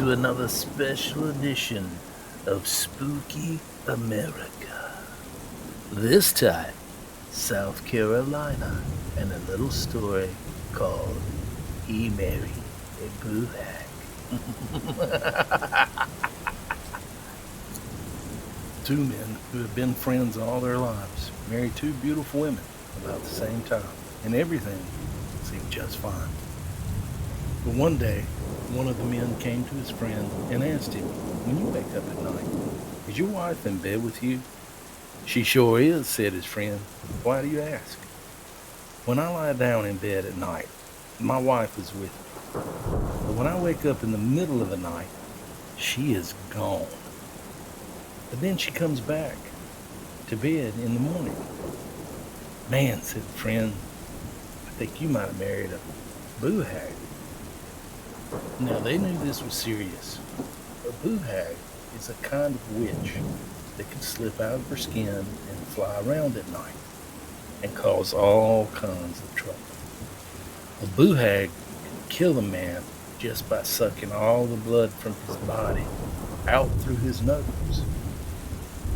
to another special edition of Spooky America. This time, South Carolina, and a little story called He Married a Boo Hag. Two men who have been friends all their lives married two beautiful women about the same time, and everything seemed just fine. But one day, one of the men came to his friend and asked him, "When you wake up at night, is your wife in bed with you?" "She sure is," said his friend. "Why do you ask?" "When I lie down in bed at night, my wife is with me. But when I wake up in the middle of the night, she is gone. But then she comes back to bed in the morning." "Man," said the friend, "I think you might have married a boo hag." Now they knew this was serious. A boo hag is a kind of witch that can slip out of her skin and fly around at night and cause all kinds of trouble. A boo hag can kill a man just by sucking all the blood from his body out through his nose.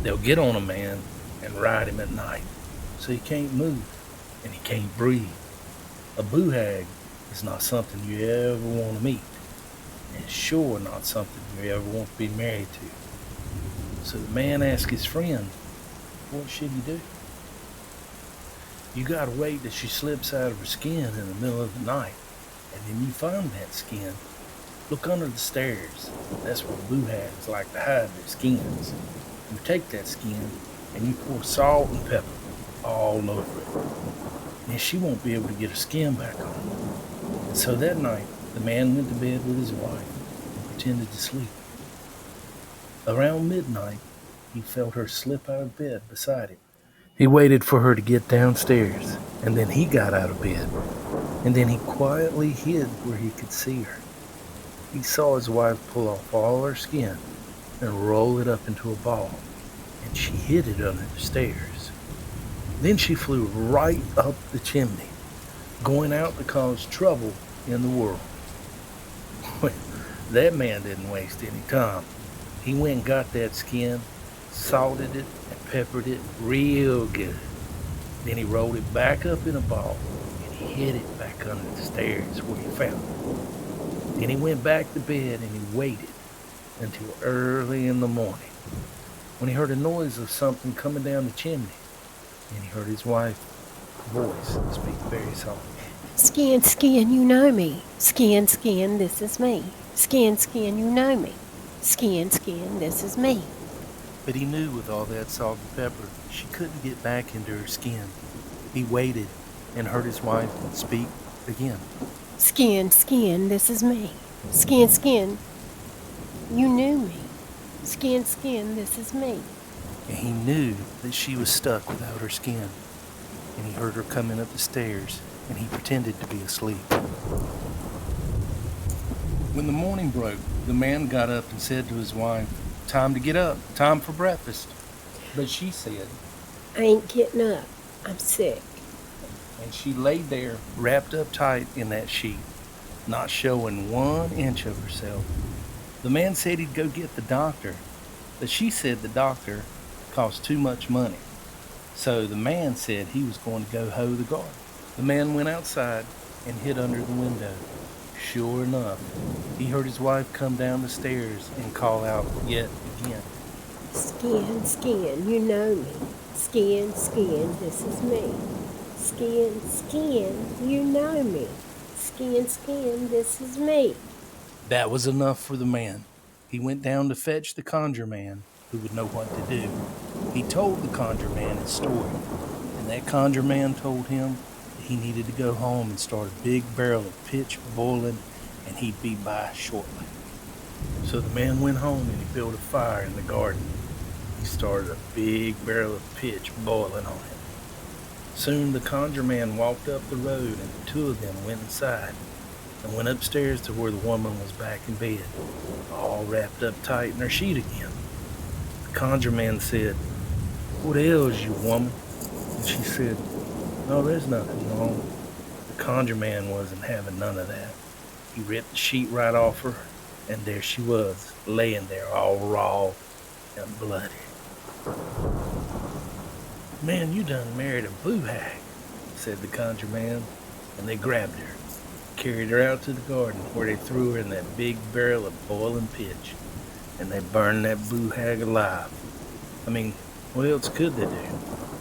They'll get on a man and ride him at night so he can't move and he can't breathe. A boo hag is not something you ever want to meet, and sure not something you ever want to be married to. So the man asked his friend, "What should he do?" "You gotta wait till she slips out of her skin in the middle of the night, and then you find that skin. Look under the stairs. That's where boo hags like to hide their skins. You take that skin and you pour salt and pepper all over it. And she won't be able to get her skin back on." And so that night, the man went to bed with his wife and pretended to sleep. Around midnight, he felt her slip out of bed beside him. He waited for her to get downstairs, and then he got out of bed, and then he quietly hid where he could see her. He saw his wife pull off all her skin and roll it up into a ball, and she hid it under the stairs. Then she flew right up the chimney, going out to cause trouble in the world. Well, that man didn't waste any time. He went and got that skin, salted it, and peppered it real good. Then he rolled it back up in a ball, and he hid it back under the stairs where he found it. Then he went back to bed and he waited until early in the morning, when he heard a noise of something coming down the chimney, and he heard his wife's voice speak very softly. "Skin, skin, you know me. Skin, skin, this is me. Skin, skin, you know me. Skin, skin, this is me." But he knew with all that salt and pepper, she couldn't get back into her skin. He waited and heard his wife speak again. "Skin, skin, this is me. Skin, skin, you knew me. Skin, skin, this is me." And he knew that she was stuck without her skin. And he heard her coming up the stairs, and he pretended to be asleep. When the morning broke, the man got up and said to his wife, "Time to get up, time for breakfast." But she said, "I ain't getting up. I'm sick." and she laid there wrapped up tight in that sheet, not showing 1 inch of herself. The man said he'd go get the doctor, but she said the doctor cost too much money. So the man said he was going to go hoe the garden. The man went outside and hid under the window. Sure enough, he heard his wife come down the stairs and call out yet again. "Skin, skin, you know me. Skin, skin, this is me. Skin, skin, you know me. Skin, skin, this is me." That was enough for the man. He went down to fetch the conjure man, who would know what to do. He told the conjure man his story, and that conjure man told him that he needed to go home and start a big barrel of pitch boiling, and he'd be by shortly. So the man went home and he built a fire in the garden. He started a big barrel of pitch boiling on it. Soon the conjure man walked up the road, and the two of them went inside and went upstairs to where the woman was back in bed, all wrapped up tight in her sheet again. The conjure man said, "What ails you, woman?" And she said, "No, there's nothing wrong." The conjure man wasn't having none of that. He ripped the sheet right off her, And there she was, laying there all raw and bloody. "Man, you done married a blue hag," said the conjure man, and they grabbed her, carried her out to the garden where they threw her in that big barrel of boiling pitch, and they burned that blue hag alive. I mean, what else could they do?